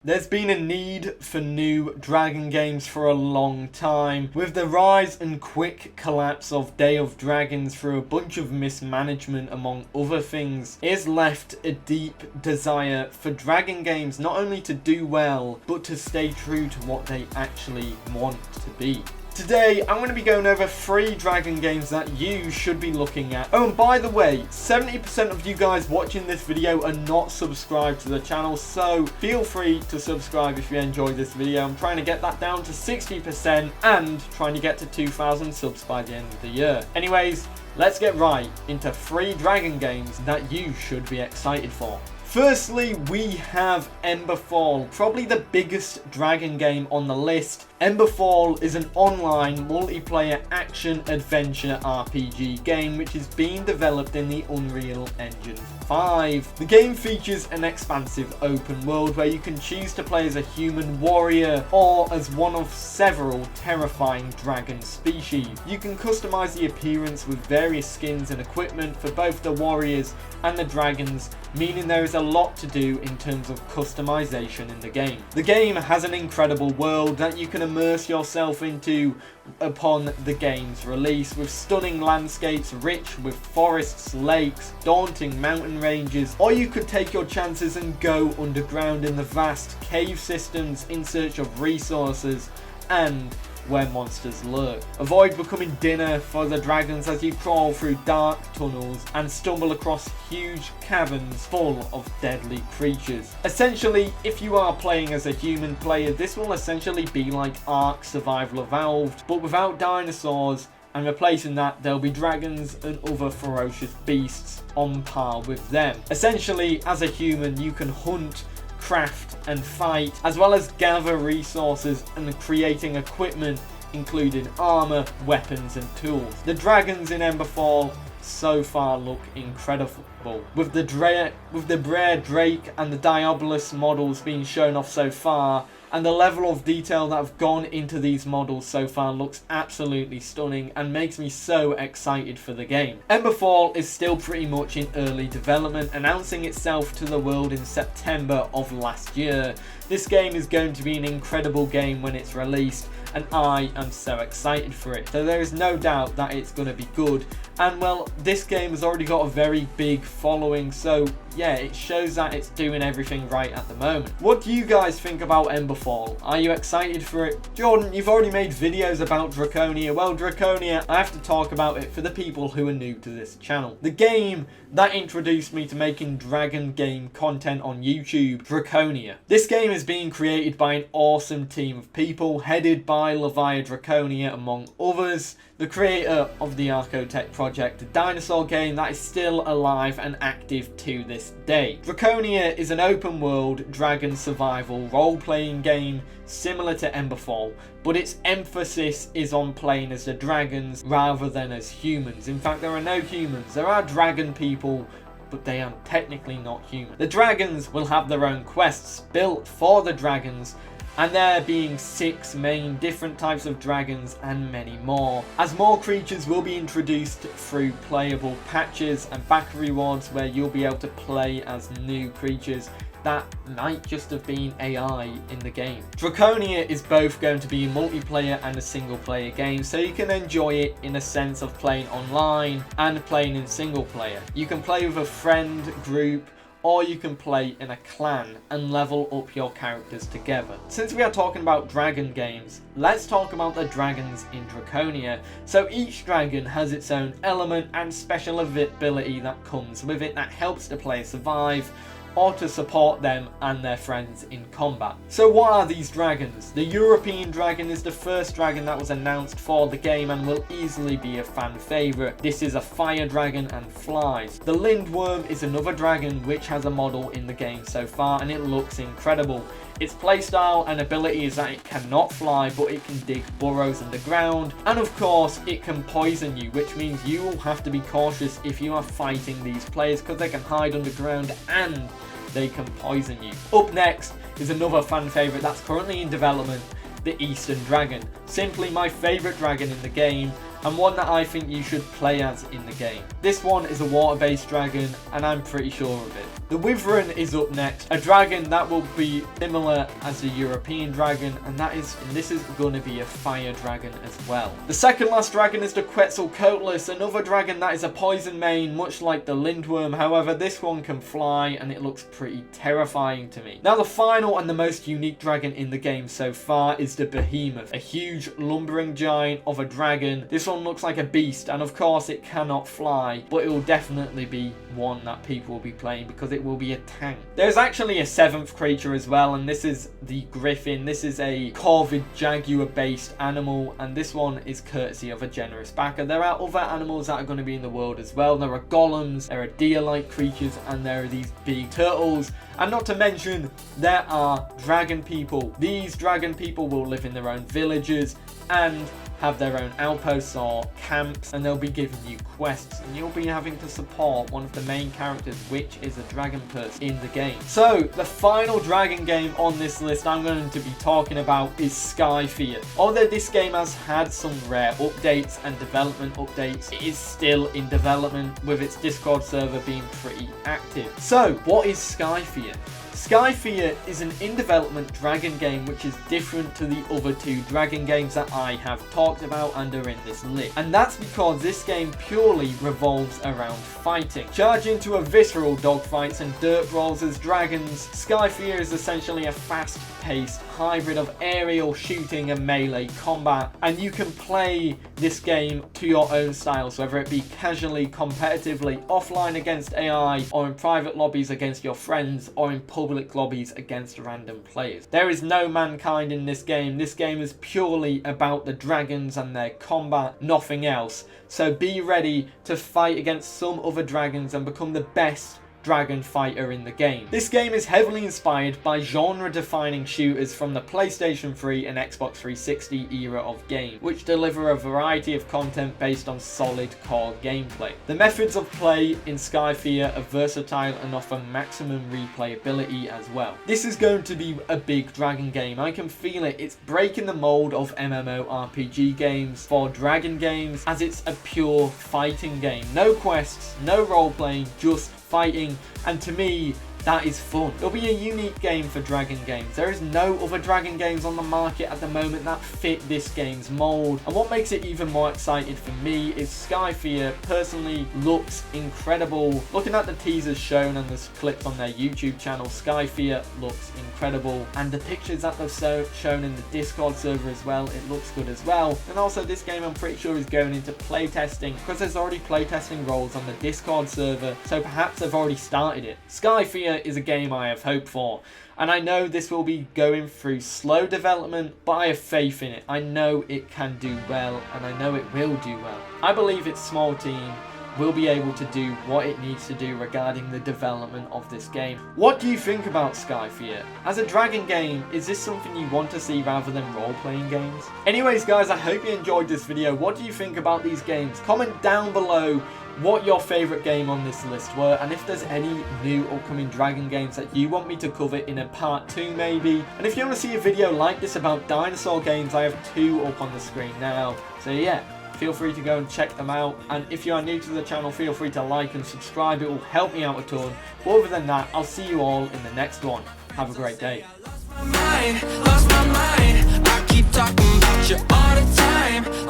There's been a need for new Dragon games for a long time. With the rise and quick collapse of Day of Dragons through a bunch of mismanagement among other things, it has left a deep desire for Dragon games not only to do well, but to stay true to what they actually want to be. Today, I'm going to be going over 3 Dragon games that you should be looking at. Oh, and by the way, 70% of you guys watching this video are not subscribed to the channel, so feel free to subscribe if you enjoy this video. I'm trying to get that down to 60% and trying to get to 2,000 subs by the end of the year. Anyways, let's get right into 3 Dragon games that you should be excited for. Firstly, we have Emberfall, probably the biggest Dragon game on the list. Emberfall is an online multiplayer action-adventure RPG game which is being developed in the Unreal Engine 5. The game features an expansive open world where you can choose to play as a human warrior or as one of several terrifying dragon species. You can customize the appearance with various skins and equipment for both the warriors and the dragons, meaning there is a lot to do in terms of customization in the game. The game has an incredible world that you can immerse yourself into upon the game's release, with stunning landscapes rich with forests, lakes, daunting mountain ranges, or you could take your chances and go underground in the vast cave systems in search of resources and where monsters lurk. Avoid becoming dinner for the dragons as you crawl through dark tunnels and stumble across huge caverns full of deadly creatures. Essentially, if you are playing as a human player, this will essentially be like Ark Survival Evolved, but without dinosaurs, and replacing that there'll be dragons and other ferocious beasts on par with them. Essentially, as a human, you can hunt, craft and fight, as well as gather resources and creating equipment including armor, weapons and tools. The dragons in Emberfall so far look incredible, with the Brer Drake and the Diabolus models being shown off so far, and the level of detail that have gone into these models so far looks absolutely stunning and makes me so excited for the game. Emberfall is still pretty much in early development, announcing itself to the world in September of last year. This game is going to be an incredible game when it's released, and I am so excited for it. So there is no doubt that it's going to be good. And well, this game has already got a very big following, so yeah, it shows that it's doing everything right at the moment. What do you guys think about Emberfall? Are you excited for it? Jordan, you've already made videos about Draconia. Well, Draconia, I have to talk about it for the people who are new to this channel. The game that introduced me to making Dragon game content on YouTube, Draconia. This game is being created by an awesome team of people, headed by Levi Draconia among others, the creator of the Archotech project, a dinosaur game that is still alive and active to this day. Draconia is an open world dragon survival role-playing game similar to Emberfall, but its emphasis is on playing as the dragons rather than as humans. In fact, there are no humans. There are dragon people, but they are technically not human. The dragons will have their own quests built for the dragons, and there being 6 main different types of dragons and many more, as more creatures will be introduced through playable patches and back rewards where you'll be able to play as new creatures that might just have been AI in the game. Draconia is both going to be a multiplayer and a single player game, so you can enjoy it in a sense of playing online and playing in single player. You can play with a friend group, or you can play in a clan and level up your characters together. Since we are talking about dragon games, let's talk about the dragons in Draconia. So each dragon has its own element and special ability that comes with it that helps the player survive or to support them and their friends in combat. So what are these dragons? The European dragon is the first dragon that was announced for the game and will easily be a fan favourite. This is a fire dragon and flies. The Lindworm is another dragon which has a model in the game so far, and it looks incredible. Its playstyle and ability is that it cannot fly, but it can dig burrows underground, and of course it can poison you, which means you will have to be cautious if you are fighting these players, because they can hide underground and they can poison you. Up next is another fan favourite that's currently in development, the Eastern Dragon. Simply my favourite dragon in the game, and one that I think you should play as in the game. This one is a water-based dragon, and I'm pretty sure of it. The Wyvern is up next, a dragon that will be similar as the European dragon, and this is going to be a fire dragon as well. The second last dragon is the Quetzalcoatlus, another dragon that is a poison main, much like the Lindworm. However, this one can fly, and it looks pretty terrifying to me. Now, the final and the most unique dragon in the game so far is the Behemoth, a huge lumbering giant of a dragon. This one looks like a beast, and of course it cannot fly, but it will definitely be one that people will be playing because it will be a tank. There's actually a seventh creature as well, and this is the Griffin. This is a corvid jaguar based animal, and this one is courtesy of a generous backer. There are other animals that are going to be in the world as well. There are golems, there are deer-like creatures, and there are these big turtles. And not to mention, there are dragon people. These dragon people will live in their own villages and have their own outposts or camps, and they'll be giving you quests, and you'll be having to support one of the main characters, which is a dragon person in the game. So the final dragon game on this list I'm going to be talking about is Skyfia. Although this game has had some rare updates and development updates, it is still in development, with its Discord server being pretty active. So what is Skyfia? Skyfia is an in-development dragon game which is different to the other two dragon games that I have talked about and are in this list. And that's because this game purely revolves around fighting. Charge into a visceral dogfights and dirt rolls as dragons, Skyfia is essentially a fast-paced hybrid of aerial shooting and melee combat, and you can play this game to your own styles, whether it be casually, competitively, offline against AI, or in private lobbies against your friends, or in public lobbies against random players. There is no mankind in this game. This game is purely about the dragons and their combat, nothing else. So be ready to fight against some other dragons and become the best dragon fighter in the game. This game is heavily inspired by genre-defining shooters from the PlayStation 3 and Xbox 360 era of game, which deliver a variety of content based on solid core gameplay. The methods of play in Skyfia are versatile and offer maximum replayability as well. This is going to be a big dragon game. I can feel it. It's breaking the mold of MMORPG games for dragon games, as it's a pure fighting game. No quests, no role-playing, just fighting, and to me that is fun. It'll be a unique game for dragon games. There is no other dragon games on the market at the moment that fit this game's mold, and what makes it even more exciting for me is Skyfia personally looks incredible. Looking at the teasers shown and the clips on their YouTube channel, Skyfia looks incredible, and the pictures that they've shown in the Discord server as well, it looks good as well. And also this game I'm pretty sure is going into playtesting, because there's already playtesting roles on the Discord server, so perhaps they've already started it. Skyfia is a game I have hope for, and I know this will be going through slow development, but I have faith in it. I know it can do well, and I know it will do well. I believe its small team will be able to do what it needs to do regarding the development of this game. What do you think about Skyfia? As a dragon game, is this something you want to see rather than role-playing games? Anyways guys, I hope you enjoyed this video. What do you think about these games? Comment down below what your favourite game on this list were, and if there's any new upcoming dragon games that you want me to cover in a part 2 maybe. And if you want to see a video like this about dinosaur games, I have 2 up on the screen now. So yeah, feel free to go and check them out, and if you are new to the channel, feel free to like and subscribe. It will help me out a ton. But other than that, I'll see you all in the next one. Have a great day. Lost my mind, I keep talking about you all the time.